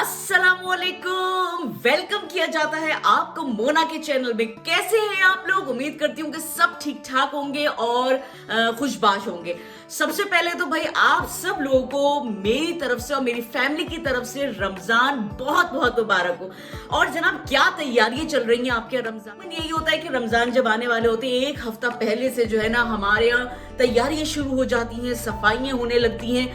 अस्सलामुअलैकुम, वेलकम किया जाता है आपको मोना के चैनल में। कैसे हैं आप लोग? उम्मीद करती हूँ कि सब ठीक ठाक होंगे और खुशबाश होंगे। सबसे पहले तो भाई आप सब लोगों को मेरी तरफ से और मेरी फैमिली की तरफ से रमजान बहुत बहुत मुबारक हो। और जनाब क्या तैयारियां चल रही हैं आपके रमजान? यही होता है कि रमजान जब आने वाले होते हैं एक हफ्ता पहले से जो है ना हमारे यहाँ तैयारियां शुरू हो जाती हैं, सफाइयां होने लगती हैं,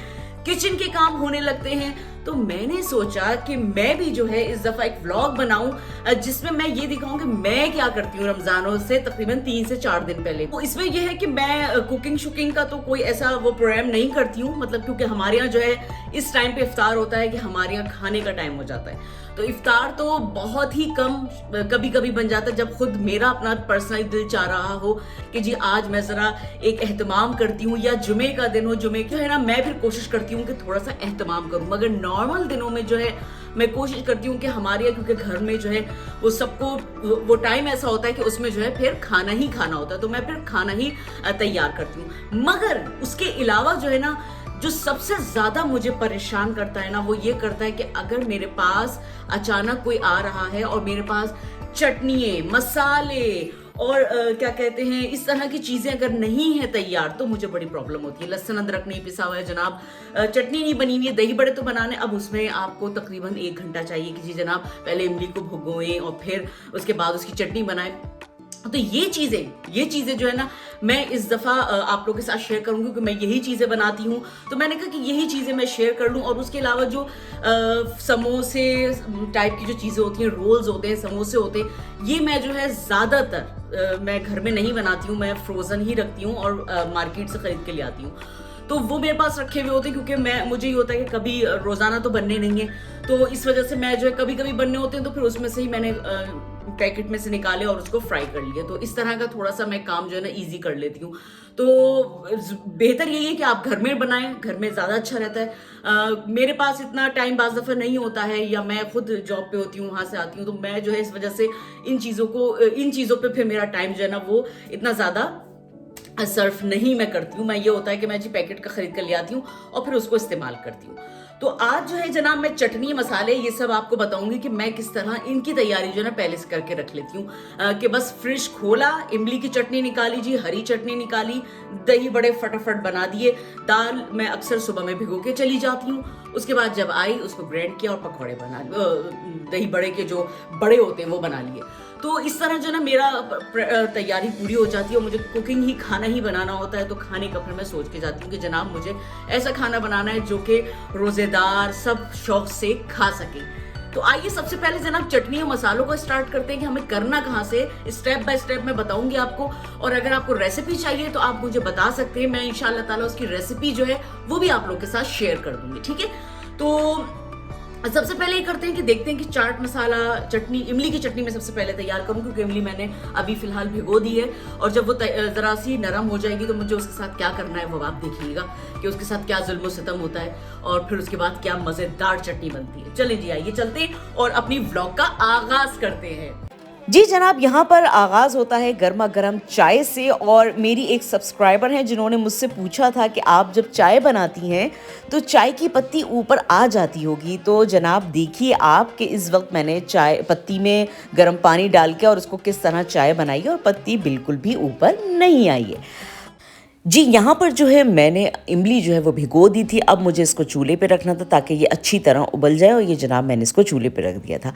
किचन के काम होने लगते हैं। तो मैंने सोचा कि मैं भी जो है इस दफा एक व्लॉग बनाऊं जिसमें मैं ये दिखाऊं कि मैं क्या करती हूँ रमजानों से तकरीबन 3 से 4 दिन पहले। तो इसमें यह है कि मैं कुकिंग शुकिंग का तो कोई ऐसा वो प्रोग्राम नहीं करती हूँ, मतलब क्योंकि हमारे यहाँ जो है इस टाइम पे इफ्तार होता है कि हमारे यहाँ खाने का टाइम हो जाता है। तो इफ्तार तो बहुत ही कम कभी कभी बन जाता है जब खुद मेरा अपना पर्सनल दिल चाह रहा हो कि जी आज मैं जरा एक एहतमाम करती हूँ, या जुमे का दिन हो, जुमे जो है ना मैं फिर कोशिश करती हूँ कि थोड़ा सा एहतमाम करूँ। मगर नॉर्मल दिनों में जो है मैं कोशिश करती हूँ कि हमारे यहाँ क्योंकि घर में जो है वो सबको वो टाइम ऐसा होता है कि उसमें जो है फिर खाना ही खाना होता है, तो मैं फिर खाना ही तैयार करती हूँ। मगर उसके अलावा जो है ना जो सबसे ज्यादा मुझे परेशान करता है ना वो ये करता है कि अगर मेरे पास अचानक कोई आ रहा है और मेरे पास चटनी, मसाले और क्या कहते हैं इस तरह की चीजें अगर नहीं है तैयार तो मुझे बड़ी प्रॉब्लम होती है। लहसुन अदरक नहीं पिसा हुआ है जनाब, चटनी नहीं बनी हुई है, दही बड़े तो बनाने, अब उसमें आपको तकरीबन 1 घंटा चाहिए कि जी जनाब पहले इमली को भिगोएं और फिर उसके बाद उसकी चटनी बनाएं। तो ये चीजें जो है ना मैं इस दफा आप लोगों के साथ शेयर करूंगी क्योंकि मैं यही चीजें बनाती हूँ। तो मैंने कहा कि यही चीजें मैं शेयर कर लूं। और उसके अलावा जो समोसे टाइप की जो चीजें होती हैं, रोल्स होते हैं, समोसे होते हैं, ये मैं जो है ज्यादातर मैं घर में नहीं बनाती हूँ, मैं फ्रोजन ही रखती हूँ और मार्केट से खरीद के ले आती हूँ। तो वो मेरे पास रखे हुए होते हैं क्योंकि मुझे ये होता है कि कभी रोजाना तो बनने नहीं है, तो इस वजह से मैं जो है कभी कभी बनने होते हैं तो फिर उसमें से ही मैंने पैकेट में से निकाले और उसको फ्राई कर लिया। तो इस तरह का थोड़ा सा मैं काम जो है ना इजी कर लेती हूँ। तो बेहतर यही है कि आप घर में बनाएं, घर में ज्यादा अच्छा रहता है। मेरे पास इतना टाइम बाज दफा नहीं होता है, या मैं खुद जॉब पे होती हूँ, वहां से आती हूँ, तो मैं जो है इस वजह से इन चीजों पे फिर मेरा टाइम जो है ना वो इतना ज्यादा सर्फ नहीं मैं करती हूँ। मैं ये होता है कि मैं जी पैकेट का खरीद कर ले आती हूँ और फिर उसको इस्तेमाल करती हूँ। तो आज जो है जनाब मैं चटनी, मसाले ये सब आपको बताऊंगी कि मैं किस तरह इनकी तैयारी जो है ना पहले से करके रख लेती हूँ। कि बस फ्रिज खोला, इमली की चटनी निकाली जी, हरी चटनी निकाली, दही बड़े फटाफट बना दिए, दाल मैं अक्सर सुबह में भिगो के चली जाती हूँ, उसके बाद जब आई उसको ग्राइंड किया और पकौड़े बना लिए, दही बड़े के जो बड़े होते हैं वो बना लिए। तो इस तरह जो ना मेरा तैयारी पूरी हो जाती है और मुझे कुकिंग ही खाना ही बनाना होता है। तो खाने का फिर मैं सोच के जाती हूँ कि जनाब मुझे ऐसा खाना बनाना है जो कि रोजेदार सब शौक से खा सके। तो आइए सबसे पहले जनाब चटनी और मसालों को स्टार्ट करते हैं कि हमें करना कहाँ से, स्टेप बाय स्टेप मैं बताऊंगी आपको। और अगर आपको रेसिपी चाहिए तो आप मुझे बता सकते हैं, मैं इंशाल्लाह ताला उसकी रेसिपी जो है वो भी आप लोग के साथ शेयर कर दूंगी, ठीक है। तो सबसे पहले ये करते हैं कि देखते हैं कि चाट मसाला चटनी, इमली की चटनी मैं सबसे पहले तैयार करूं क्योंकि इमली मैंने अभी फिलहाल भिगो दी है और जब वो जरा सी नरम हो जाएगी तो मुझे उसके साथ क्या करना है वो आप देखिएगा कि उसके साथ क्या जुल्म सितम होता है और फिर उसके बाद क्या मजेदार चटनी बनती है। चलें जी आइए चलते हैं और अपनी व्लॉग का आगाज करते हैं। जी जनाब, यहाँ पर आगाज़ होता है गर्मा गर्म चाय से। और मेरी एक सब्सक्राइबर हैं जिन्होंने मुझसे पूछा था कि आप जब चाय बनाती हैं तो चाय की पत्ती ऊपर आ जाती होगी। तो जनाब देखिए आप कि इस वक्त मैंने चाय पत्ती में गर्म पानी डाल के और उसको किस तरह चाय बनाई है और पत्ती बिल्कुल भी ऊपर नहीं आई है। जी यहाँ पर जो है मैंने इमली जो है वो भिगो दी थी। अब मुझे इसको चूल्हे पे रखना था ताकि ये अच्छी तरह उबल जाए, और ये जनाब मैंने इसको चूल्हे पे रख दिया था।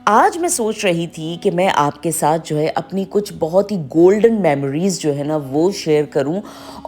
आज मैं सोच रही थी कि मैं आपके साथ जो है अपनी कुछ बहुत ही गोल्डन मेमोरीज़ जो है ना वो शेयर करूं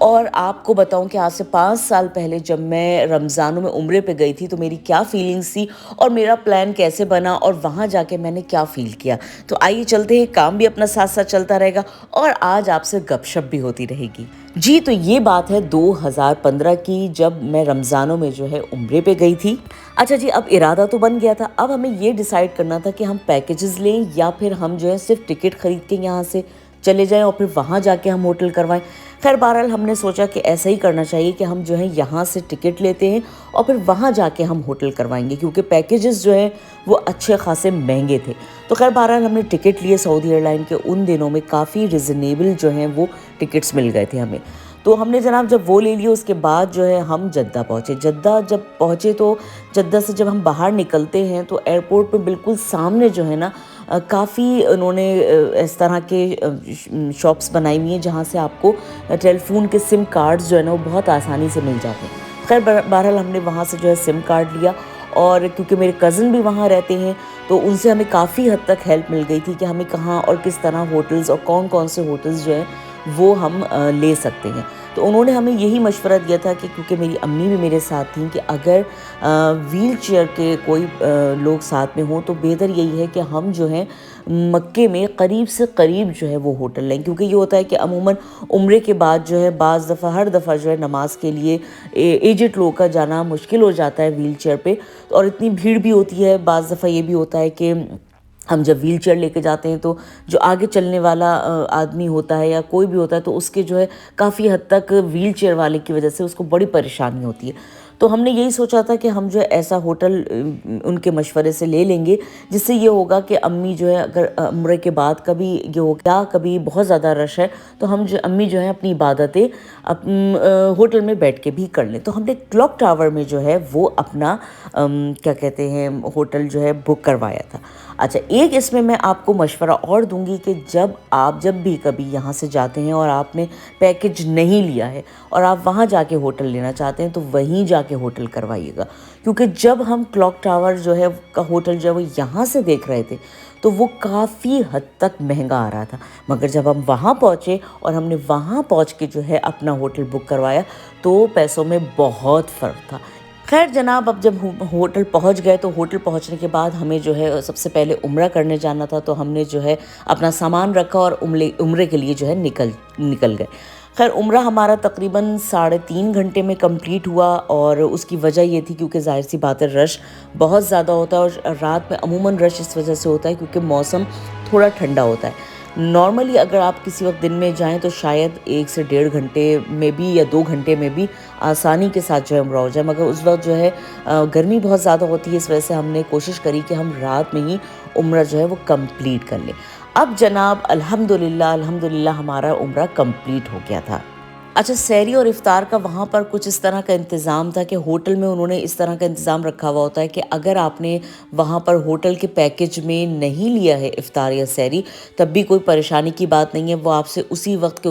और आपको बताऊं कि आज से 5 साल पहले जब मैं रमज़ानों में उम्रे पे गई थी तो मेरी क्या फीलिंग्स थी और मेरा प्लान कैसे बना और वहाँ जाके मैंने क्या फ़ील किया। तो आइए चलते हैं, काम भी अपना साथ साथ चलता रहेगा और आज आपसे गपशप भी होती रहेगी। जी तो ये बात है 2015 की, जब मैं रमज़ानों में जो है उम्रे पे गई थी। अच्छा जी, अब इरादा तो बन गया था, अब हमें ये डिसाइड करना था कि हम पैकेजेस लें या फिर हम जो है सिर्फ टिकट खरीद के यहाँ से चले जाएं और फिर वहाँ जाके हम होटल करवाएं। खैर बहरहाल हमने सोचा कि ऐसा ही करना चाहिए कि हम जो है यहाँ से टिकट लेते हैं और फिर वहाँ जाके हम होटल करवाएंगे, क्योंकि पैकेजेस जो है वो अच्छे खासे महंगे थे। तो खैर बहरहाल हमने टिकट लिए सऊदी एयरलाइन के। उन दिनों में काफ़ी रिजनेबल जो हैं वो टिकट्स मिल गए थे हमें। तो हमने जनाब जब वो ले लिया उसके बाद जो है हम जद्दा पहुँचे। जद्दा जब पहुँचे तो जद्दा से जब हम बाहर निकलते हैं तो एयरपोर्ट पे बिल्कुल सामने जो है ना काफ़ी उन्होंने इस तरह के शॉप्स बनाई हुई हैं जहाँ से आपको टेलीफोन के सिम कार्ड्स जो है ना वो बहुत आसानी से मिल जाते हैं। खैर बहरहाल हमने वहाँ से जो है सिम कार्ड लिया और क्योंकि मेरे कज़न भी वहाँ रहते हैं तो उनसे हमें काफ़ी हद तक हेल्प मिल गई थी कि हमें कहाँ और किस तरह होटल्स और कौन कौन से होटल्स जो हैं वो हम ले सकते हैं। तो उन्होंने हमें यही मशवरा दिया था कि क्योंकि मेरी अम्मी भी मेरे साथ थी कि अगर व्हील चेयर के कोई लोग साथ में हों तो बेहतर यही है कि हम जो है मक्के में करीब से करीब जो है वो होटल लें, क्योंकि ये होता है कि अमूमन उम्रे के बाद जो है बाज़ दफ़ा हर दफ़ा जो है नमाज के लिए एजेड लोग का जाना मुश्किल हो जाता है व्हील चेयर पे, और इतनी भीड़ भी होती है। बाज़ दफ़ा ये भी होता है कि हम जब व्हील चेयर लेके जाते हैं तो जो आगे चलने वाला आदमी होता है या कोई भी होता है तो उसके जो है काफ़ी हद तक व्हील चेयर वाले की वजह से उसको बड़ी परेशानी होती है। तो हमने यही सोचा था कि हम जो है ऐसा होटल उनके मशवरे से ले लेंगे जिससे ये होगा कि अम्मी जो है अगर उम्रे के बाद कभी ये हो क्या कभी बहुत ज़्यादा रश है तो हम जो अम्मी जो है अपनी इबादतें होटल में बैठ के भी कर लें। तो हमने क्लॉक टावर में जो है वो अपना क्या कहते हैं होटल जो है बुक करवाया था। अच्छा, एक इसमें मैं आपको मशवरा और दूंगी कि जब भी कभी यहाँ से जाते हैं और आपने पैकेज नहीं लिया है और आप वहाँ जाके होटल लेना चाहते हैं तो वहीं जाके होटल करवाइएगा, क्योंकि जब हम क्लॉक टावर जो है का होटल जो है वो यहाँ से देख रहे थे तो वो काफ़ी हद तक महंगा आ रहा था, मगर जब हम वहाँ पहुँचे और हमने वहाँ पहुँच के जो है अपना होटल बुक करवाया तो पैसों में बहुत फ़र्क था। खैर जनाब, अब जब होटल पहुंच गए तो होटल पहुंचने के बाद हमें जो है सबसे पहले उम्रा करने जाना था, तो हमने जो है अपना सामान रखा और उम्रे के लिए जो है निकल गए। खैर उम्रा हमारा तकरीबन 3.5 घंटे में कंप्लीट हुआ और उसकी वजह ये थी क्योंकि जाहिर सी बात है रश बहुत ज़्यादा होता है और रात में अमूमन रश इस वजह से होता है क्योंकि मौसम थोड़ा ठंडा होता है। नॉर्मली अगर आप किसी वक्त दिन में जाएं तो शायद 1 से 1.5 घंटे में भी या 2 घंटे में भी आसानी के साथ जो है उम्रा हो जाए, मगर उस वक्त जो है गर्मी बहुत ज़्यादा होती है, इस वजह से हमने कोशिश करी कि हम रात में ही उम्रा जो है वो कंप्लीट कर लें। अब जनाब अल्हम्दुलिल्लाह हमारा उम्रा कंप्लीट हो गया था। अच्छा, सहरी और इफ़्तार का वहाँ पर कुछ इस तरह का इंतज़ाम था कि होटल में उन्होंने इस तरह का इंतज़ाम रखा हुआ होता है कि अगर आपने वहाँ पर होटल के पैकेज में नहीं लिया है इफ़्तार या सहरी तब भी कोई परेशानी की बात नहीं है, वो आपसे उसी वक्त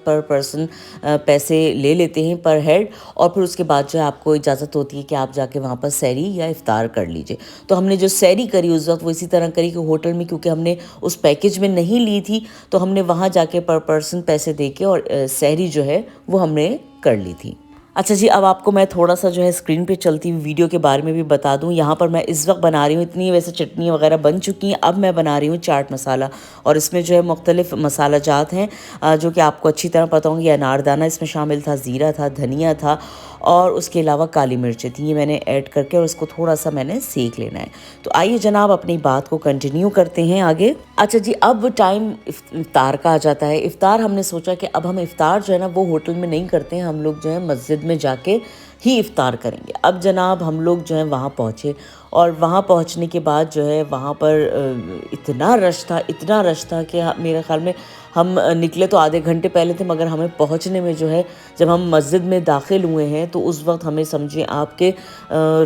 पर पर्सन पैसे ले लेते हैं पर हेड, और फिर उसके बाद जो है आपको इजाज़त होती है कि आप जाके वहाँ पर सहरी या इफ़्तार कर लीजिए। तो हमने जो सहरी करी उस वक्त वो इसी तरह करी कि होटल में क्योंकि हमने उस पैकेज में नहीं ली थी तो हमने वहाँ जाके पर पर्सन पैसे दे के और सहरी जो है वो हमने कर ली थी। अच्छा जी, अब आपको मैं थोड़ा सा जो है स्क्रीन पे चलती हुई वीडियो के बारे में भी बता दूं। यहाँ पर मैं इस वक्त बना रही हूँ, इतनी वैसे चटनी वगैरह बन चुकी हैं, अब मैं बना रही हूँ चाट मसाला, और इसमें जो है मुख्तलिफ मसाला जात हैं जो कि आपको अच्छी तरह पता होंगे। अनारदाना इसमें शामिल था, ज़ीरा था, धनिया था और उसके अलावा काली मिर्चें थी, ये मैंने ऐड करके और इसको थोड़ा सा मैंने सेक लेना है। तो आइए जनाब अपनी बात को कंटिन्यू करते हैं आगे। अच्छा जी, अब टाइम इफ्तार का आ जाता है। इफ्तार हमने सोचा कि अब हम इफ्तार जो है ना वो होटल में नहीं करते हैं, हम लोग जो है मस्जिद में जाके ही इफ्तार करेंगे। अब जनाब हम लोग जो है वहाँ पहुँचे और वहाँ पहुँचने के बाद जो है वहाँ पर इतना रश था कि मेरे ख़्याल में हम निकले तो आधे घंटे पहले थे, मगर हमें पहुँचने में जो है जब हम मस्जिद में दाखिल हुए हैं तो उस वक्त हमें समझिए आपके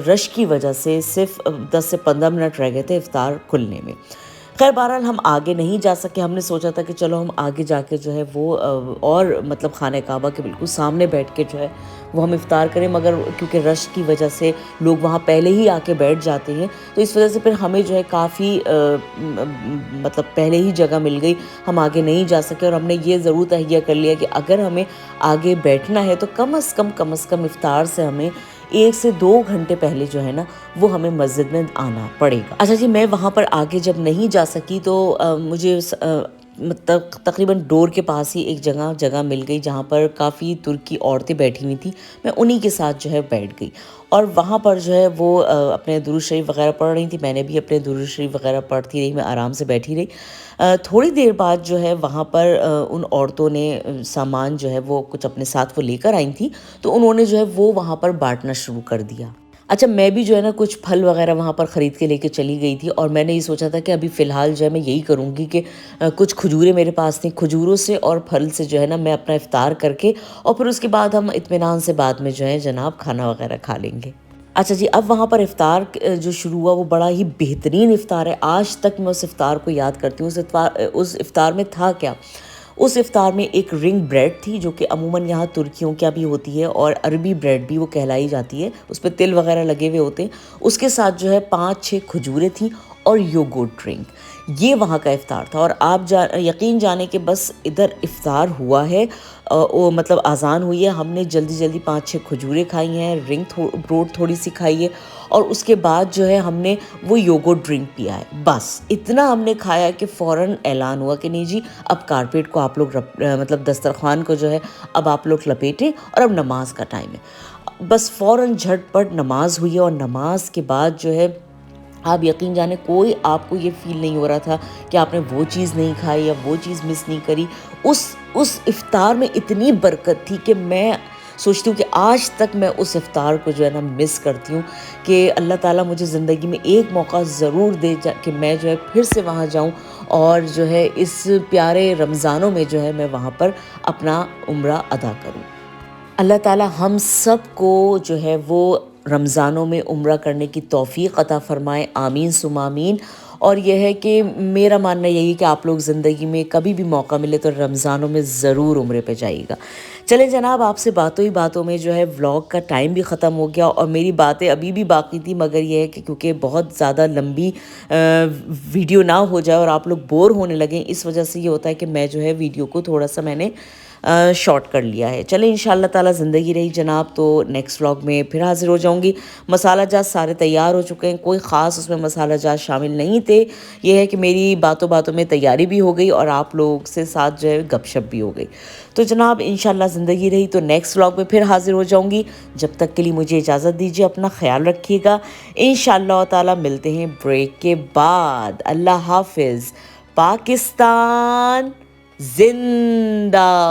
रश की वजह से सिर्फ 10 से 15 मिनट रह गए थे इफ्तार खुलने में। खैर बहरहाल हम आगे नहीं जा सके। हमने सोचा था कि चलो हम आगे जाके जो है वो और मतलब खाने काबा के बिल्कुल सामने बैठ के जो है वो हम इफ्तार करें, मगर क्योंकि रश की वजह से लोग वहाँ पहले ही आके बैठ जाते हैं तो इस वजह से फिर हमें जो है काफ़ी मतलब पहले ही जगह मिल गई, हम आगे नहीं जा सके। और हमने ये ज़रूर तहैया कर लिया कि अगर हमें आगे बैठना है तो कम से कम इफ्तार से हमें 1 से 2 घंटे पहले जो है ना वो हमें मस्जिद में आना पड़ेगा। अच्छा जी, मैं वहाँ पर आगे जब नहीं जा सकी तो मुझे मतलब तकरीबन डोर के पास ही एक जगह मिल गई जहाँ पर काफ़ी तुर्की औरतें बैठी हुई थी। मैं उन्हीं के साथ जो है बैठ गई और वहाँ पर जो है वो अपने दुरूद शरीफ वगैरह पढ़ रही थी, मैंने भी अपने दुरूद शरीफ वगैरह पढ़ती रही, मैं आराम से बैठी रही। थोड़ी देर बाद जो है वहाँ पर उन औरतों ने सामान जो है वो कुछ अपने साथ वो लेकर आई थी, तो उन्होंने जो है वो वहाँ पर बांटना शुरू कर दिया। अच्छा, मैं भी जो है ना कुछ फल वगैरह वहाँ पर ख़रीद के लेके चली गई थी और मैंने ये सोचा था कि अभी फ़िलहाल जो है मैं यही करूँगी कि कुछ खजूरें मेरे पास थी, खजूरों से और फल से जो है ना मैं अपना इफ़्तार करके और फिर उसके बाद हम इत्मीनान से बाद में जो है जनाब खाना वगैरह खा लेंगे। अच्छा जी, अब वहाँ पर इफ़्तार जो शुरू हुआ वो बड़ा ही बेहतरीन इफ़्तार है। आज तक मैं उस इफ़्तार को याद करती हूँ। उस इफ़्तार में था क्या? उस इफ़्तार में एक रिंग ब्रेड थी जो कि अमूमन यहाँ तुर्कियों क्या भी होती है और अरबी ब्रेड भी वो कहलाई जाती है। उस पे तिल वगैरह लगे हुए होते हैं। उसके साथ जो है 5-6 खजूरें थीं और योगर्ट ड्रिंक। ये वहाँ का इफ़्तार था और आप यकीन जाने कि बस इधर इफ़्तार हुआ है, वो मतलब अज़ान हुई है, हमने जल्दी-जल्दी 5-6 खजूरें खाई हैं, ब्रेड थोड़ी-सी खाई है और उसके बाद जो है हमने वो योगर्ट ड्रिंक पिया है। बस इतना हमने खाया कि फ़ौरन ऐलान हुआ कि नहीं जी, अब कारपेट को आप लोग मतलब दस्तरख़्वान को जो है अब आप लोग लपेटें और अब नमाज का टाइम है। बस फ़ौरन झटपट नमाज हुई और नमाज के बाद जो है आप यकीन जाने कोई आपको ये फ़ील नहीं हो रहा था कि आपने वो चीज़ नहीं खाई या वो चीज़ मिस नहीं करी। उस इफ़्तार में इतनी बरकत थी कि मैं सोचती हूँ कि आज तक मैं उस इफ़्तार को जो है ना मिस करती हूँ कि अल्लाह ताला मुझे ज़िंदगी में एक मौका ज़रूर दे कि मैं जो है फिर से वहाँ जाऊँ और जो है इस प्यारे रमज़ानों में जो है मैं वहाँ पर अपना उम्रा अदा करूँ। अल्लाह ताला हम सब को जो है वो रमज़ानों में उम्रा करने की तौफ़ीक़ अता फ़रमाए, आमीन सुम्मा आमीन। और यह है कि मेरा मानना यही है कि आप लोग ज़िंदगी में कभी भी मौका मिले तो रमज़ानों में ज़रूर उम्रे पे जाइएगा। चलें जनाब, आपसे बातों ही बातों में जो है व्लॉग का टाइम भी ख़त्म हो गया और मेरी बातें अभी भी बाकी थी, मगर ये है कि क्योंकि बहुत ज़्यादा लंबी वीडियो ना हो जाए और आप लोग बोर होने लगें, इस वजह से ये होता है कि मैं जो है वीडियो को थोड़ा सा मैंने शॉर्ट कर लिया है। चलें इंशाअल्लाह ताला ज़िंदगी रही जनाब तो नेक्स्ट व्लॉग में फिर हाज़िर हो जाऊँगी। मसाला जात सारे तैयार हो चुके हैं, कोई ख़ास उसमें मसाला जात शामिल नहीं थे। ये है कि मेरी बातों बातों में तैयारी भी हो गई और आप लोग से साथ जो है गपशप भी हो गई। तो जनाब इंशाअल्लाह ज़िंदगी रही तो नेक्स्ट व्लॉग में फिर हाज़िर हो जाऊँगी। जब तक के लिए मुझे इजाज़त दीजिए, अपना ख़्याल रखिएगा। इंशाअल्लाह ताला मिलते हैं ब्रेक के बाद। अल्लाह हाफ़िज़। पाकिस्तान जिंदाबाद।